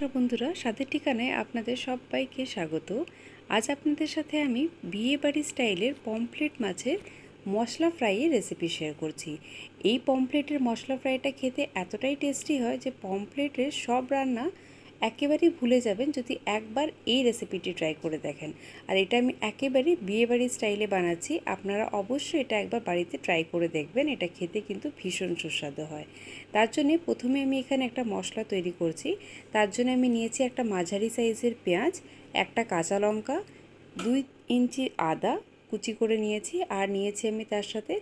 নমস্কার বন্ধুরা, স্বাদের ঠিকানায় আপনাদের সবাইকে স্বাগত। আজ আপনাদের সাথে আমি বিয়েবাড়ি স্টাইলের পমফ্রেট মাছের মশলা ফ্রাইয়ের রেসিপি শেয়ার করছি। এই পমফ্রেটের মশলা ফ্রাইটা খেতে এতটাই টেস্টি হয় যে পমফ্রেটের সব রান্না একেবারেই ভুলে যাবেন যদি একবার এই রেসিপিটি ট্রাই করে দেখেন। আর এটা আমি একেবারে বিয়েবাড়ি স্টাইলে বানাচ্ছি, আপনারা অবশ্যই এটা একবার বাড়িতে ট্রাই করে দেখবেন। এটা খেতে কিন্তু ভীষণ সুস্বাদু হয়। তার জন্য প্রথমে আমি এখানে একটা মশলা তৈরি করছি। তার জন্য আমি নিয়েছি একটা মাঝারি সাইজের পেঁয়াজ, একটা কাঁচা লঙ্কা, 2 ইঞ্চি আদা কুচি করে নিয়েছি, আর নিয়েছি আমি তার সাথে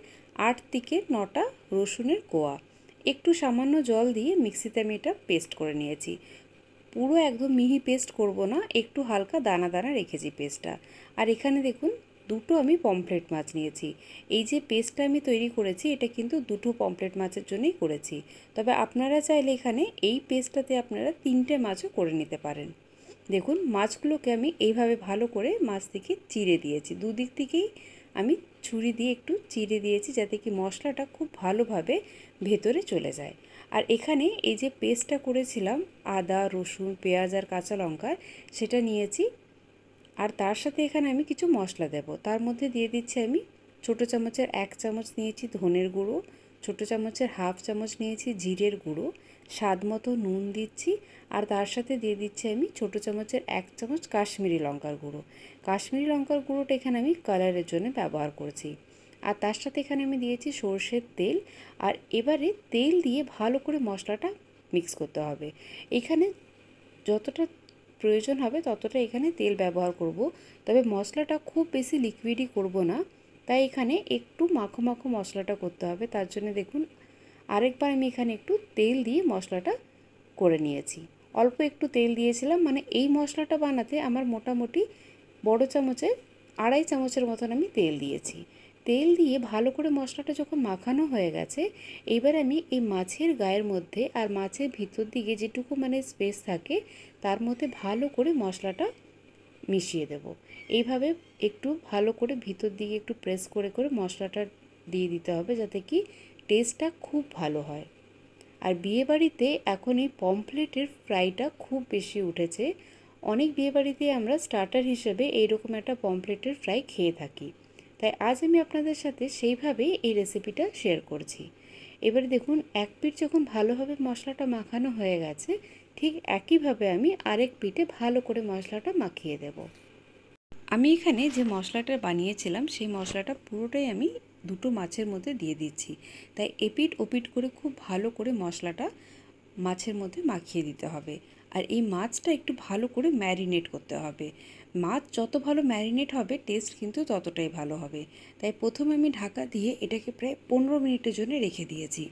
8 থেকে 9টা রসুনের কোয়া। একটু সামান্য জল দিয়ে মিক্সিতে আমি এটা পেস্ট করে নিয়েছি। পুরো একদম মিহি পেস্ট করব না, একটু হালকা দানা দানা রেখেছি পেস্টটা। আর এখানে দেখুন দুটো আমি পমফ্রেট মাছ নিয়েছি। এই যে পেস্টটা আমি তৈরি করেছি এটা কিন্তু দুটো পমফ্রেট মাছের জন্যই করেছি, তবে আপনারা চাইলে এখানে এই পেস্টটাতে আপনারা 3টে মাছও করে নিতে পারেন। দেখুন মাছগুলোকে আমি এইভাবে ভালো করে মাছ থেকে চিড়ে দিয়েছি, দুদিক থেকেই আমি ছুরি দিয়ে একটু চিড়ে দিয়েছি যাতে কি মশলাটা খুব ভালোভাবে ভেতরে চলে যায়। আর এখানে এই যে পেস্টটা করেছিলাম আদা রসুন পেঁয়াজ আর কাঁচা লঙ্কার, সেটা নিয়েছি। আর তার সাথে এখানে আমি কিছু মশলা দেব। তার মধ্যে দিয়ে দিচ্ছি আমি ছোটো চামচের 1 চামচ নিয়েছি ধনের গুঁড়ো, ছোটো চামচের 1/2 চামচ নিয়েছি জিরের গুঁড়ো, স্বাদ মতো নুন দিচ্ছি। আর তার সাথে দিয়ে দিচ্ছি আমি ছোটো চামচের 1 চামচ কাশ্মীরি লঙ্কার গুঁড়ো। কাশ্মীরি লঙ্কার গুঁড়োটা এখানে আমি কালারের জন্য ব্যবহার করছি। আর তার সাথে এখানে আমি দিয়েছি সর্ষের তেল। আর এবারে তেল দিয়ে ভালো করে মশলাটা মিক্স করতে হবে। এখানে যতটা প্রয়োজন হবে ততটা এখানে তেল ব্যবহার করব, তবে মশলাটা খুব বেশি লিকুইডই করব না, তাই এখানে একটু মাখো মাখো মশলাটা করতে হবে। তার জন্য দেখুন আরেকবার আমি এখানে একটু তেল দিয়ে মশলাটা করে নিয়েছি। অল্প একটু তেল দিয়েছিলাম, মানে এই মশলাটা বানাতে আমার মোটামুটি বড় চামচে 2.5 চামচের মতন আমি তেল দিয়েছি। তেল দিয়ে ভালো করে মশলাটা যখন মাখানো হয়ে গেছে, এইবার আমি এই মাছের গায়ের মধ্যে আর মাছের ভিতর দিকে যেটুকু মানে স্পেস থাকে তার মধ্যে ভালো করে মশলাটা মিশিয়ে দেব। এইভাবে একটু ভালো করে ভিতর দিকে একটু প্রেস করে করে মশলাটা দিয়ে দিতে হবে যাতে কি টেস্টটা খুব ভালো হয়। আর বিয়েবাড়িতে এখন এই পমফ্রেটের ফ্রাইটা খুব বেশি উঠেছে। অনেক বিয়েবাড়িতে আমরা স্টার্টার হিসেবে এইরকম একটা পমফ্রেটের ফ্রাই খেয়ে থাকি, তাই আজ আমি আপনাদের সাথে সেইভাবেই এই রেসিপিটা শেয়ার করছি। এবারে দেখুন এক পিঠ যখন ভালোভাবে মশলাটা মাখানো হয়ে গেছে, ঠিক একইভাবে আমি আরেক পিঠে ভালো করে মশলাটা মাখিয়ে দেব। আমি এখানে যে মশলাটা বানিয়েছিলাম সেই মশলাটা পুরোটাই আমি দুটো মাছের মধ্যে দিয়ে দিচ্ছি, তাই এপিঠ ওপিঠ করে খুব ভালো করে মশলাটা মাছের মধ্যে মাখিয়ে দিতে হবে। আর এই মাছটা একটু ভালো করে ম্যারিনেট করতে হবে। মাছ যত ভালো ম্যারিনেট হবে টেস্ট কিন্তু ততটাই ভালো হবে। তাই প্রথমে আমি ঢাকা দিয়ে এটাকে প্রায় 15 মিনিটের জন্য রেখে দিয়েছি।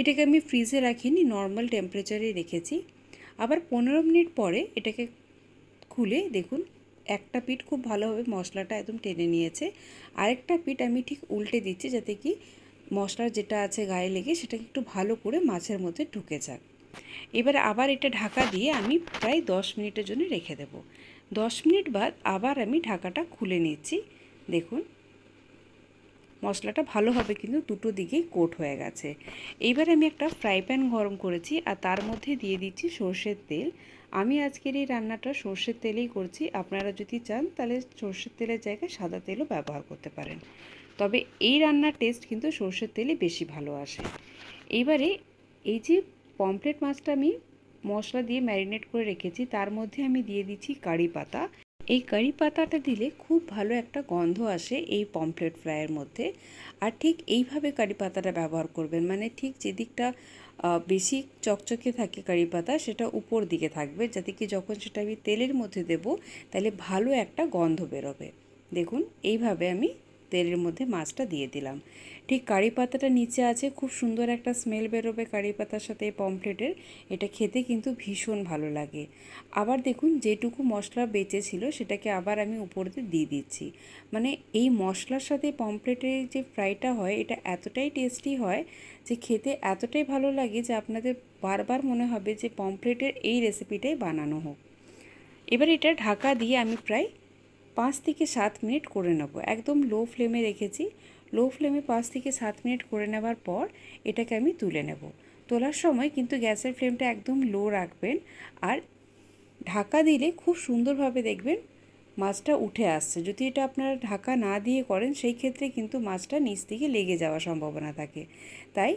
এটাকে আমি ফ্রিজে রাখিনি, নর্মাল টেম্পারেচারে রেখেছি। আবার 15 মিনিট পরে এটাকে খুলে দেখুন একটা পিঠ খুব ভালোভাবে মশলাটা একদম টেনে নিয়েছে, আরেকটা পিঠ আমি ঠিক উল্টে দিচ্ছি যাতে কি মশলার যেটা আছে গায়ে লেগে সেটাকে একটু ভালো করে মাছের মধ্যে ঢুকে যাক। এবার আবার এটা ঢাকা দিয়ে আমি প্রায় 10 মিনিটের জন্য রেখে দেব। 10 মিনিট বাদ আবার আমি ঢাকাটা খুলে নিচ্ছি। দেখুন মশলাটা ভালোভাবে কিন্তু দুটো দিকেই কোট হয়ে গেছে। এইবার আমি একটা ফ্রাই প্যান গরম করেছি আর তার মধ্যে দিয়ে দিচ্ছি সর্ষের তেল। আমি আজকের এই রান্নাটা সর্ষের তেলেই করছি, আপনারা যদি চান তাহলে সর্ষের তেলের জায়গায় সাদা তেলও ব্যবহার করতে পারেন, তবে এই রান্নার টেস্ট কিন্তু সর্ষের তেলে বেশি ভালো আসে। এইবারে এই যে পমফ্রেট মাছটা আমি মশলা দিয়ে ম্যারিনেট করে রেখেছি তার মধ্যে আমি দিয়ে দিচ্ছি কারি পাতা। এই কারি পাতাটা দিলে খুব ভালো একটা গন্ধ আসে এই পমফ্রেট ফ্রাইয়ের মধ্যে। আর ঠিক এইভাবে কারি পাতাটা ব্যবহার করবেন, মানে ঠিক যেদিকটা বেশি চকচকে থাকে কারি পাতা সেটা উপর দিকে থাকবে, যাতে কি যখন সেটা আমি তেলের মধ্যে দেব তাহলে ভালো একটা গন্ধ বেরোবে। দেখুন এইভাবে আমি তেলের মধ্যে মাছটা দিয়ে দিলাম। ঠিক কারি পাতাটা নিচে আছে, খুব সুন্দর একটা স্মেল বেরোবে কারি পাতার সাথে পমফ্রেটের, এটা খেতে কিন্তু ভীষণ ভালো লাগে। আবার দেখুন যেটুকু মশলা বেঁচে ছিল সেটাকে আবার আমি উপরে দিয়ে দিচ্ছি। মানে এই মশলার সাথে পমফ্রেটের যে ফ্রাইটা হয় এটা এতটাই টেস্টি হয় যে খেতে এতটাই ভালো লাগে যে আপনাদের বারবার মনে হবে যে পমফ্রেটের এই রেসিপিটাই বানানো হোক। এবার এটা ঢাকা দিয়ে আমি প্রায় 5 থেকে 7 মিনিট করে নেব। একদম লো ফ্লেমে রেখেছি। লো ফ্লেমে 5 থেকে 7 মিনিট করে নেবার পর এটাকে আমি তুলে নেব। তোলার সময় কিন্তু গ্যাসের ফ্লেমটা একদম লো রাখবেন। আর ঢাকা দিলে খুব সুন্দরভাবে দেখবেন মাছটা উঠে আসছে। যদি এটা আপনারা ঢাকা না দিয়ে করেন সেই ক্ষেত্রে কিন্তু মাছটা নিচ থেকে লেগে যাওয়ার সম্ভাবনা থাকে। তাই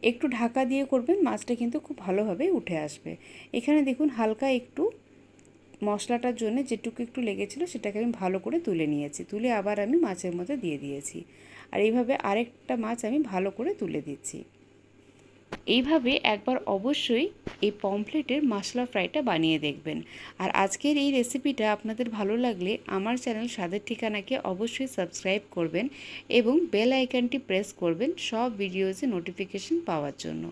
একটু ঢাকা দিয়ে করবেন, মাছটা কিন্তু খুব ভালোভাবে উঠে আসবে। এখানে দেখুন হালকা একটু মশলাটার জন্য যেটুকু একটু লেগেছিলো সেটাকে আমি ভালো করে তুলে নিয়েছি, তুলে আবার আমি মাছের মধ্যে দিয়ে দিয়েছি। আর এইভাবে আরেকটা মাছ আমি ভালো করে তুলে দিচ্ছি। এইভাবে একবার অবশ্যই এই পমফ্লেটের মশলা ফ্রাইটা বানিয়ে দেখবেন। আর আজকের এই রেসিপিটা আপনাদের ভালো লাগলে আমার চ্যানেল স্বাদের ঠিকানাকে অবশ্যই সাবস্ক্রাইব করবেন এবং বেল আইকনটি প্রেস করবেন সব ভিডিওসে নোটিফিকেশন পাওয়ার জন্য।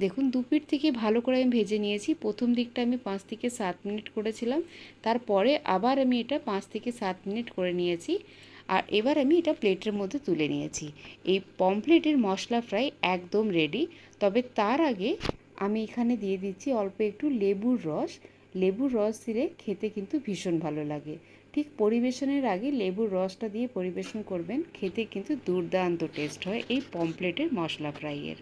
দেখুন দুপিঠ থেকে ভালো করে আমি ভেজে নিয়েছি। প্রথম দিকটা আমি 5 থেকে 7 মিনিট করেছিলাম, তারপরে আবার আমি এটা 5 থেকে 7 মিনিট করে নিয়েছি। আর এবার আমি এটা প্লেটের মধ্যে তুলে নিয়েছি। এই পমফ্লেটের মশলা ফ্রাই একদম রেডি। তবে তার আগে আমি এখানে দিয়ে দিচ্ছি অল্প একটু লেবুর রস। লেবুর রস দিলে খেতে কিন্তু ভীষণ ভালো লাগে। ঠিক পরিবেশনের আগে লেবুর রসটা দিয়ে পরিবেশন করবেন, খেতে কিন্তু দুর্দান্ত টেস্ট হয় এই পমফ্লেটের মশলা ফ্রাইয়ের।